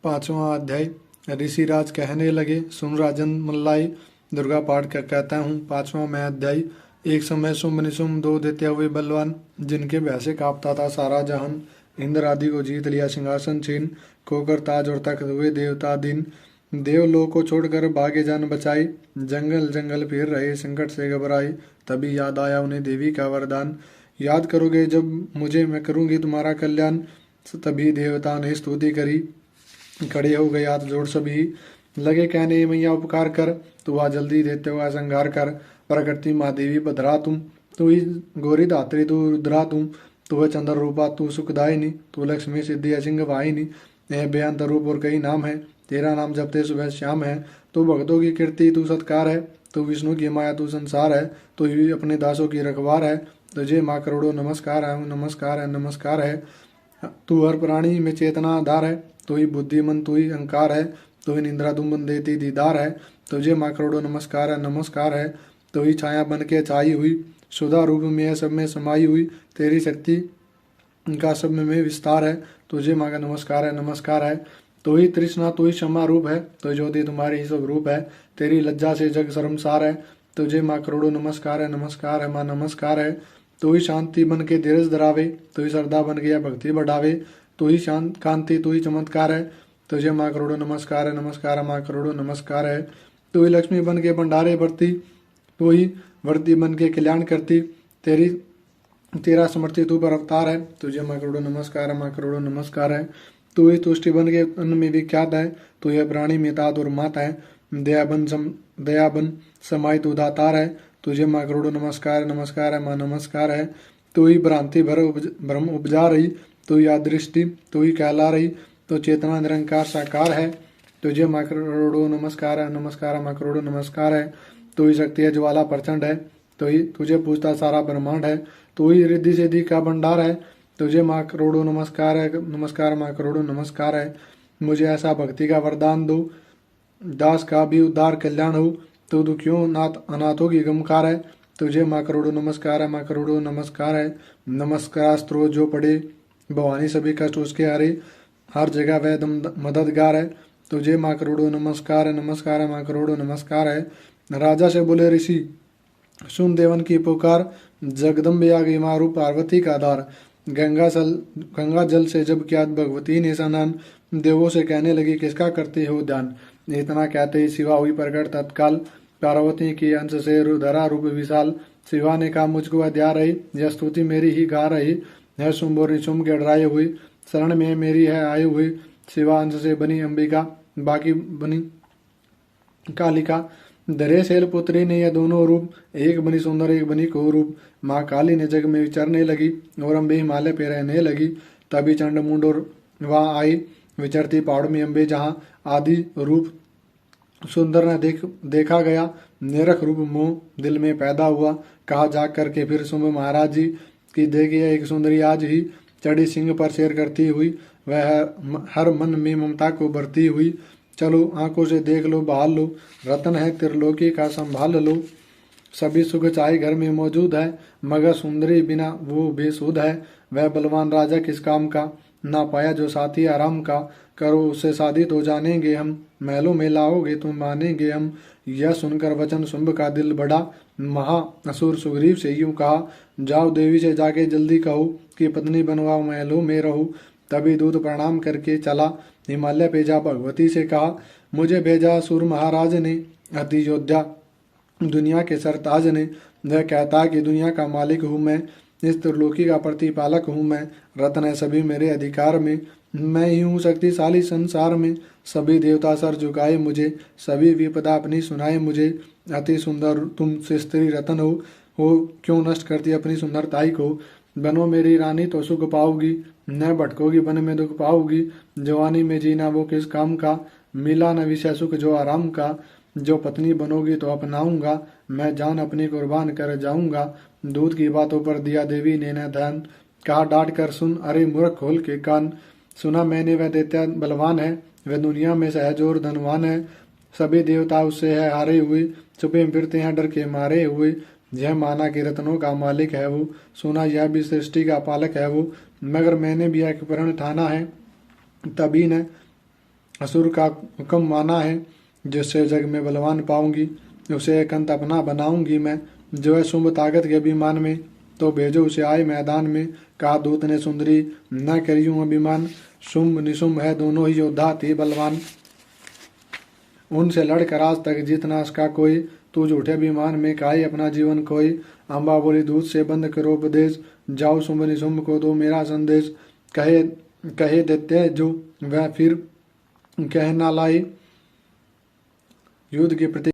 पांचवा अध्याय। ऋषिराज कहने लगे, सुन राजन मल्लाई, दुर्गा पाठ का कहता हूँ। पांचवा मैं अध्याय। एक समय शुंभ निशुंभ दो देते हुए बलवान, जिनके भय से कांपता था सारा जहान, इंद्र आदि को जीत लिया सिंहासन छीन, खोकर ताज और तख्त हुए देवता दिन। देवलोक को छोड़कर भागे जान बचाई, जंगल जंगल फिर रहे संकट से घबराए। तभी याद आया उन्हें देवी का वरदान, याद करोगे जब मुझे मैं करूँगी तुम्हारा कल्याण। तभी देवता ने स्तुति करी, खड़े हो गए हाथ जोड़ सभी, लगे कहने मैया उपकार कर, तू आ जल्दी देते हुआ संहार कर। प्रकृति माँ देवी भद्रा तुम, तू ही गौरी धात्री तू रुद्रा तुम, तू है चंद्र रूपा तू सुखदायिनी, तू लक्ष्मी सिद्धि सिंह वाहिनी। यह बेअंत रूप और कई नाम है, तेरा नाम जपते सुबह श्याम है। तू भक्तों की कीर्ति तू सत्कार है, तू विष्णु की माया तू संसार है, तू ही अपने दासों की रखवार है। तुझे माँ करोड़ों नमस्कार है, नमस्कार है, नमस्कार है। तू हर प्राणी में चेतना आधार है, तू ही बुद्धिमन तू ही अहंकार है, तू ही निंद्रा दुम्बन देती दीदार है। तुझे माँ करोड़ों नमस्कार है, नमस्कार है। तू ही छाया बन के छाई हुई, सुधा रूप में सब में समाई हुई, तेरी शक्ति का सब में विस्तार है। तुझे माँ का नमस्कार है, नमस्कार है। तू ही तृष्णा तू ही क्षमा रूप है, तो ज्योति तुम्हारी ही सब रूप है, तेरी लज्जा से जग शर्मसार है। तुझे माँ करोड़ों नमस्कार है, नमस्कार है माँ, नमस्कार है। तू ही शांति बन के धीरज धरावे, तू ही श्रद्धा बन के या भक्ति बढ़ावे, तू ही शांत कांति तू ही चमत्कार है। तुझे माँ करोड़ों नमस्कार है, नमस्कार है माँ, करोड़ों नमस्कार है। तू ही लक्ष्मी बन के भंडारे भरती, तू ही वृद्धि बन के कल्याण करती, तेरा समर्थी तू पर अवतार है। तुझे माँ करोड़ों नमस्कार है, माँ करोड़ों नमस्कार है। तू ही तुष्टि बन के अन्न में विख्यात है, तू ही प्राणी में तात और माता है, दयाबन समाई तू दातार है। तुझे माँ करोड़ों नमस्कार, नमस्कार है माँ, नमस्कार है। तू ही भ्रांति भ्रम उपजा रही, तू ही दृष्टि तू ही कहला रही, तो चेतना निरंकार साकार है। तुझे माँ करोड़ों नमस्कार है, नमस्कार है माँ, करोड़ों नमस्कार है। तू ही शक्ति है ज्वाला प्रचंड है, तो ही तुझे पूछता सारा ब्रह्मांड है, तू ही रिद्धि सिद्धि का भंडार है। तुझे माँ करोड़ों नमस्कार है, नमस्कार माँ, करोड़ों नमस्कार है। मुझे ऐसा भक्ति का वरदान दो, दास का भी उद्धार कल्याण हो, तो दुखियों नाथ अनाथों की गमकार है। तुझे माँ करोड़ों नमस्कार है, माँ करोड़ों नमस्कार है। नमस्कार स्त्रोत जो पड़े, भवानी सभी कष्ट उसके हरे, हर जगह वह मददगार है। तुझे माँ करोड़ों नमस्कार है, नमस्कार है माँ, करोड़ों नमस्कार है। राजा से बोले ऋषि, सुन देवन की पुकार, जगदम्बे आ गई माँ रूप पार्वती का आधार। गंगा जल से जब किया भगवती ने स्नान, देवों से कहने लगी किसका करते हो ध्यान। इतना कहते ही शिवा हुई प्रकट तत्काल, पार्वती की अंश से रुधरा रूप विशाल। शिवा ने कहा मुझको अध्या रही, यह स्तुति मेरी ही गा रही, यह शुंभ और निशुंभ के डराए हुई, शरण में मेरी है आई हुई। शिवा अंश से बनी अंबिका, बाकी बनी कालिका। दरे शैल पुत्री ने यह दोनों रूप, एक बनी सुंदर एक बनी कुरूप। माँ काली ने जग में विचरने लगी, और अम्बे हिमालय पे रहने लगी। तभी चंड मुंड और वहाँ आई, विचरती पहाड़ में अम्बे जहाँ आदि रूप सुंदर न देखा गया। निरख रूप मोह दिल में पैदा हुआ, कहा जाग करके फिर शुंभ महाराज जी की देखिए एक सुंदरी आज ही, चढ़ी सिंह पर शेर करती हुई, वह हर मन में ममता को भरती हुई। चलो आंखों से देख लो बहाल लो, रतन है त्रिलोकी का संभाल लो। सभी सुख चाहे घर में मौजूद है, मगर सुंदरी बिना वो बेसुध है। वह बलवान राजा किस काम का, ना पाया जो साथी आराम का। करो उससे शादी तो जानेंगे हम, महलों में लाओगे तुम मानेंगे हम। यह सुनकर वचन शुंभ का दिल बढ़ा, महा असुर सुग्रीव से यूं कहा, जाओ देवी से जाके जल्दी कहो कि पत्नी बनवाओ महलों में रहो। तभी दूत प्रणाम करके चला, हिमालय पे जा भगवती से कहा, मुझे भेजा असुर महाराज ने, अति योद्धा दुनिया के सरताज ने। वह कहता कि दुनिया का मालिक हूँ मैं, इस त्रिलोकी का प्रतिपालक हूँ मैं, रत्न है सभी मेरे अधिकार में, मैं ही हूँ शक्तिशाली संसार में। सभी देवता सर झुकाए मुझे, सभी विपदा अपनी सुनाए मुझे। अति सुंदर तुम से स्त्री रतन हो क्यों नष्ट करती अपनी सुंदरताई को। बनो मेरी रानी तो सुख पाओगी, न भटकोगी वन में दुख पाओगी। जवानी में जीना वो किस काम का, मिला न विषय सुख जो आराम का। जो पत्नी बनोगी तो अपनाऊंगा, मैं जान अपनी कुर्बान कर जाऊंगा। दूध की बातों पर दिया देवी ने न ध्यान, कहा डांट कर सुन अरे मूर्ख खोल के कान। सुना मैंने वह दैत्य बलवान है, वह दुनिया में सहज और धनवान है। सभी देवता उससे है हारे हुए, छुपे फिरते हैं डर के मारे हुए। यह माना कि रत्नों का मालिक है वो, सुना यह भी सृष्टि का पालक है वो। मगर मैंने भी एक प्रण ठाना है, तभी न असुर का हुक्म माना है, जिससे जग में बलवान पाऊंगी, उसे एकांत अपना बनाऊंगी मैं। जो है शुंभ ताकत के अभिमान में, तो भेजो उसे आए मैदान में। कहा दूत ने सुंदरी न करियूं अभिमान, शुंभ निशुंभ है दोनों ही योद्धा थे बलवान। उनसे लड़कर आज तक जीतना इसका कोई, तू झूठे अभिमान में काहे अपना जीवन कोई। अम्बा बोली दूध से बंद करो उपदेश, जाओ शुंभ निशुंभ को दो मेरा संदेश। कहे कहे देते जो वह फिर कह ना लाई, युद्ध के प्रति